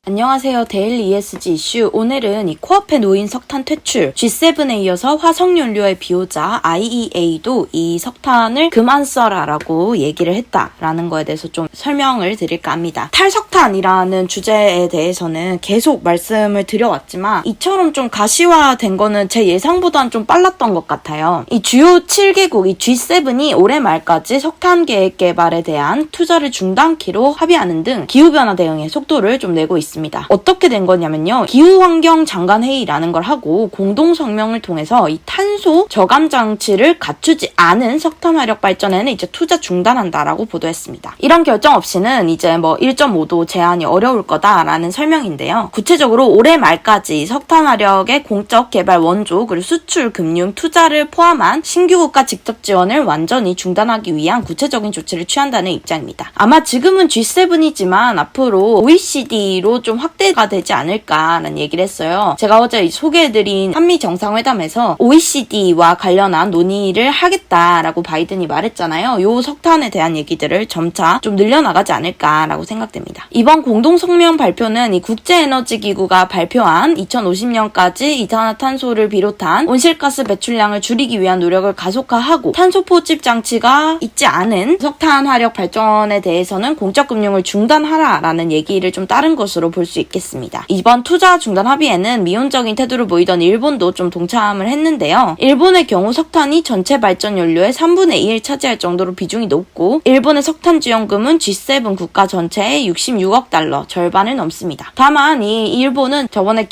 안녕하세요. 데일리 ESG 이슈. 오늘은 이 코앞에 놓인 석탄 퇴출, G7에 이어서 화석연료의 비호자 IEA도 이 석탄을 그만 써라 라고 얘기를 했다라는 거에 대해서 좀 설명을 드릴까 합니다. 탈석탄이라는 주제에 대해서는 계속 말씀을 드려왔지만 이처럼 좀 가시화된 거는 제 예상보다는 좀 빨랐던 것 같아요. 이 주요 7개국, 이 G7이 올해 말까지 석탄 계획 개발에 대한 투자를 중단키로 합의하는 등 기후변화 대응에 속도를 좀 내고 있습니다. 어떻게 된 거냐면요. 기후환경장관회의라는 걸 하고 공동성명을 통해서 이 탄소 저감 장치를 갖추지 않은 석탄화력 발전에는 이제 투자 중단한다라고 보도했습니다. 이런 결정 없이는 이제 1.5도 제한이 어려울 거다라는 설명인데요. 구체적으로 올해 말까지 석탄화력의 공적 개발 원조 그리고 수출, 금융, 투자를 포함한 신규 국가 직접 지원을 완전히 중단하기 위한 구체적인 조치를 취한다는 입장입니다. 아마 지금은 G7이지만 앞으로 OECD로 좀 확대가 되지 않을까라는 얘기를 했어요. 제가 어제 소개해드린 한미 정상회담에서 OECD와 관련한 논의를 하겠다라고 바이든이 말했잖아요. 요 석탄에 대한 얘기들을 점차 좀 늘려나가지 않을까라고 생각됩니다. 이번 공동성명 발표는 이 국제에너지기구가 발표한 2050년까지 이산화탄소를 비롯한 온실가스 배출량을 줄이기 위한 노력을 가속화하고 탄소 포집 장치가 있지 않은 석탄 화력 발전에 대해서는 공적 금융을 중단하라라는 얘기를 좀 따른 것으로 볼 수 있겠습니다. 이번 투자 중단 합의에는 미온적인 태도를 보이던 일본도 좀 동참을 했는데요. 일본의 경우 석탄이 전체 발전 연료의 3분의 1 차지할 정도로 비중이 높고 일본의 석탄 지원금은 G7 국가 전체의 66억 달러, 절반을 넘습니다. 다만 이 일본은 저번에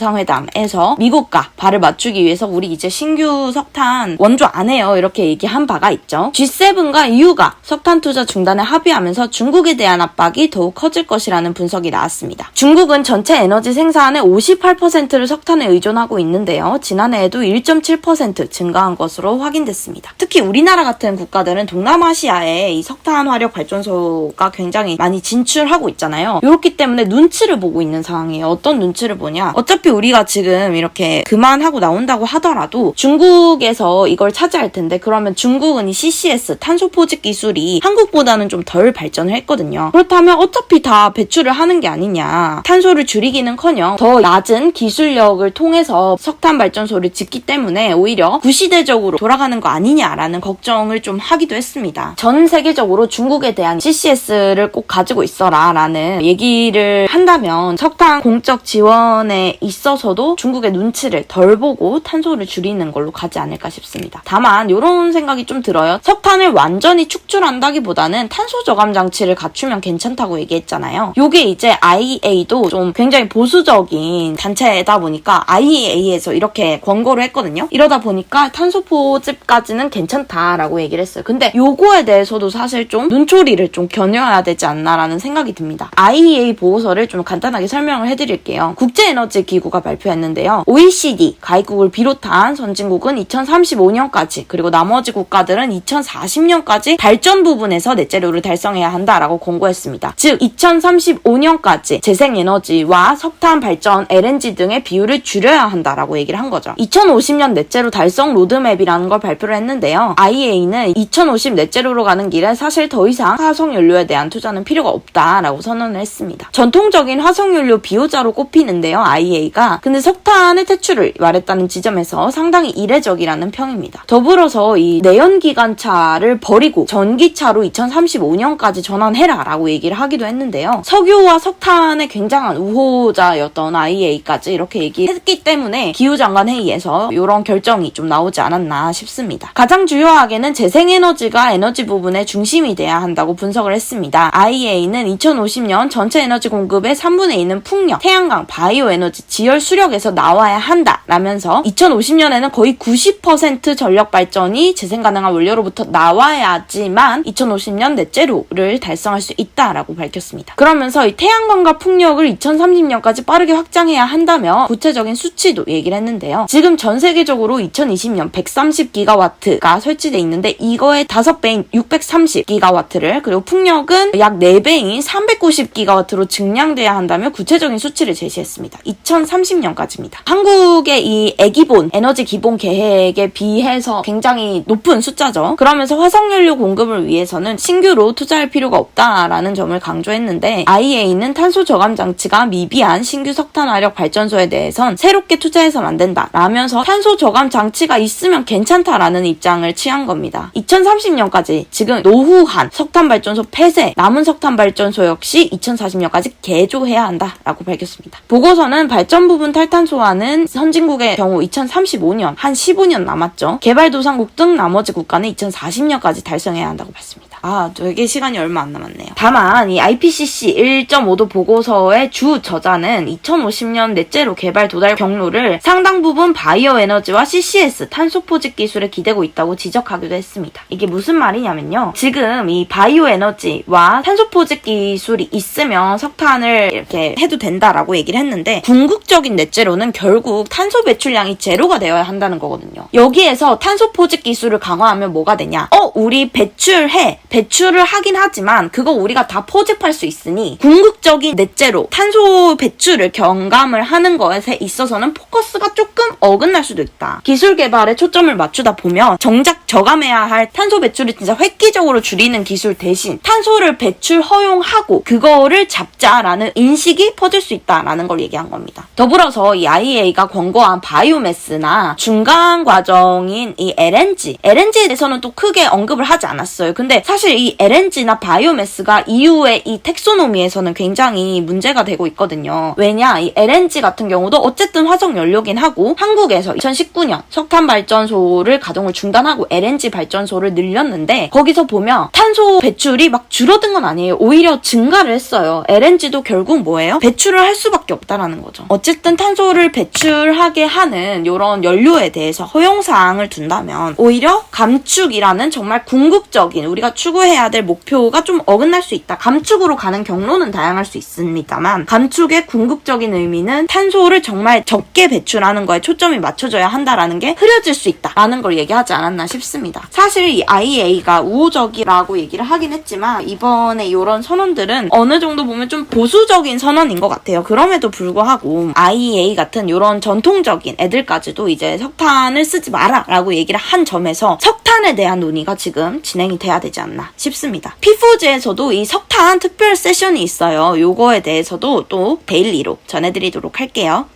기후정상회담에서 미국과 발을 맞추기 위해서 우리 이제 신규 석탄 원조 안 해요 이렇게 얘기한 바가 있죠. G7과 EU가 석탄 투자 중단에 합의하면서 중국에 대한 압박이 더욱 커질 것이라는 분석이 나왔습니다. 중국은 전체 에너지 생산의 58%를 석탄에 의존하고 있는데요. 지난해에도 1.7% 증가한 것으로 확인됐습니다. 특히 우리나라 같은 국가들은 동남아시아에 이 석탄 화력 발전소가 굉장히 많이 진출하고 있잖아요. 이렇기 때문에 눈치를 보고 있는 상황이에요. 어떤 눈치를 보냐? 어차피 우리가 지금 이렇게 그만하고 나온다고 하더라도 중국에서 이걸 차지할 텐데 그러면 중국은 이 CCS 탄소 포집 기술이 한국보다는 좀 덜 발전을 했거든요. 그렇다면 어차피 다 배출을 하는 게 아니냐. 탄소를 줄이기는커녕 더 낮은 기술력을 통해서 석탄 발전소를 짓기 때문에 오히려 구시대적으로 돌아가는 거 아니냐라는 걱정을 좀 하기도 했습니다. 전 세계적으로 중국에 대한 CCS를 꼭 가지고 있어라 라는 얘기를 한다면 석탄 공적 지원에 있어서도 중국의 눈치를 덜 보고 탄소를 줄이는 걸로 가지 않을까 싶습니다. 다만 이런 생각이 좀 들어요. 석탄을 완전히 축출한다기보다는 탄소 저감 장치를 갖추면 괜찮다고 얘기했잖아요. 요게 이제 IEA도 좀 굉장히 보수적인 단체다 보니까 IEA에서 이렇게 권고를 했거든요. 이러다 보니까 탄소 포집까지는 괜찮다라고 얘기를 했어요. 근데 요거에 대해서도 사실 좀 눈초리를 좀 겨녀야 되지 않나라는 생각이 듭니다. IEA 보고서를 좀 간단하게 설명을 해드릴게요. 국제에너지기구가 발표했는데요. OECD 가입국을 비롯한 선진국은 2035년까지 그리고 나머지 국가들은 2040년까지 발전 부분에서 넷제로를 달성해야 한다라고 권고했습니다. 즉 2035년까지 재생에너지와 석탄 발전, LNG 등의 비율을 줄여야 한다라고 얘기를 한 거죠. 2050년 넷제로 달성 로드맵이라는 걸 발표를 했는데요. IEA는 2050 넷제로로 가는 길에 사실 더 이상 화석연료에 대한 투자는 필요가 없다라고 선언을 했습니다. 전통적인 화석연료 비호자로 꼽히는데요. IEA가. 근데 석탄의 퇴출을 말했다는 지점에서 상당히 이례적이라는 평입니다. 더불어서 이 내연기관차를 버리고 전기차로 2035년까지 전환해라라고 얘기를 하기도 했는데요. 석유와 석탄의 굉장한 우호자였던 IEA까지 이렇게 얘기했기 때문에 기후장관회의에서 이런 결정이 좀 나오지 않았나 싶습니다. 가장 주요하게는 재생에너지가 에너지 부분의 중심이 돼야 한다고 분석을 했습니다. IEA는 2050년 전체 에너지 공급의 3분의 2는 풍력, 태양광, 바이오에너지, 지열 수력에서 나와야 한다라면서 2050년에는 거의 90% 전력 발전이 재생 가능한 원료로부터 나와야지만 2050년 넷제로를 달성할 수 있다라고 밝혔습니다. 그러면서 이 태양광과 풍력을 2030년까지 빠르게 확장해야 한다며 구체적인 수치도 얘기를 했는데요. 지금 전 세계적으로 2020년 130기가와트가 설치돼 있는데 이거의 5배인 630기가와트를 그리고 풍력은 약 4배인 390기가와트로 증량돼야 한다며 구체적인 수치를 제시했습니다. 2030년까지입니다. 한국의 이 애기본 에너지 기본 계획에 비해서 굉장히 높은 숫자죠. 그러면서 화석연료 공급을 위해서는 신규로 투자할 필요가 없다라는 점을 강조했는데 IEA는 탄소 저감 장치가 미비한 신규 석탄 화력 발전소에 대해선 새롭게 투자해서는 안 된다 라면서 탄소 저감 장치가 있으면 괜찮다라는 입장을 취한 겁니다. 2030년까지 지금 노후한 석탄 발전소 폐쇄, 남은 석탄 발전소 역시 2040년까지 개조해야 한다라고 밝혔습니다. 보고서는 발전 부분 탈탄소화는 선진국의 경우 2035년, 한 15년 남았죠. 개발도상국 등 나머지 국가는 2040년까지 달성해야 한다고 봤습니다. 되게 시간이 얼마 안 남았네요. 다만 이 IPCC 1.5도 보고서의 주 저자는 2050년 넷째로 개발 도달 경로를 상당 부분 바이오 에너지와 CCS 탄소 포집 기술에 기대고 있다고 지적하기도 했습니다. 이게 무슨 말이냐면요. 지금 이 바이오 에너지와 탄소 포집 기술이 있으면 석탄을 이렇게 해도 된다라고 얘기를 했는데 궁극적인 넷째로는 결국 탄소 배출량이 제로가 되어야 한다는 거거든요. 여기에서 탄소 포집 기술을 강화하면 뭐가 되냐? 우리 배출을 하긴 하지만 그거 우리가 다 포집할 수 있으니 궁극적인 넷째로 탄소 배출을 경감을 하는 것에 있어서는 포커스가 조금 어긋날 수도 있다. 기술 개발에 초점을 맞추다 보면 정작 저감해야 할 탄소 배출을 진짜 획기적으로 줄이는 기술 대신 탄소를 배출 허용하고 그거를 잡자라는 인식이 퍼질 수 있다라는 걸 얘기한 겁니다. 더불어서 이 IEA가 권고한 바이오매스나 중간 과정인 이 LNG에 대해서는 또 크게 언급을 하지 않았어요. 근데 사실 이 LNG나 바이오매스가 EU의 이 텍소노미에서는 굉장히 문제가 되고 있거든요. 왜냐? 이 LNG 같은 경우도 어쨌든 화석 연료긴 하고 한국에서 2019년 석탄 발전소를 가동을 중단하고 LNG 발전소를 늘렸는데 거기서 보면 탄소 배출이 막 줄어든 건 아니에요. 오히려 증가를 했어요. LNG도 결국 뭐예요? 배출을 할 수밖에 없다라는 거죠. 어쨌든 탄소를 배출하게 하는 이런 연료에 대해서 허용사항을 둔다면 오히려 감축이라는 정말 궁극적인 우리가 추구해야 될 목표가 좀 어긋날 수 있다. 감축으로 가는 경로는 다양할 수 있습니다만 감축의 궁극적인 의미는 탄소를 정말 적게 배출하는 거에 초점이 맞춰져야 한다라는 게 흐려질 수 있다라는 걸 얘기하지 않았나 싶습니다. 사실 이 IEA가 우호적이라고 얘기를 하긴 했지만 이번에 이런 선언들은 어느 정도 보면 좀 보수적인 선언인 것 같아요. 그럼에도 불구하고 IEA 같은 이런 전통적인 애들까지도 이제 석탄을 쓰지 마라 라고 얘기를 한 점에서 석탄에 대한 논의가 지금 진행이 돼야 되지 않나 싶습니다. 피포즈에서도 이 석탄 특별 세션이 있어요. 요거에 대해서도 또 데일리로 전해드리도록 할게요.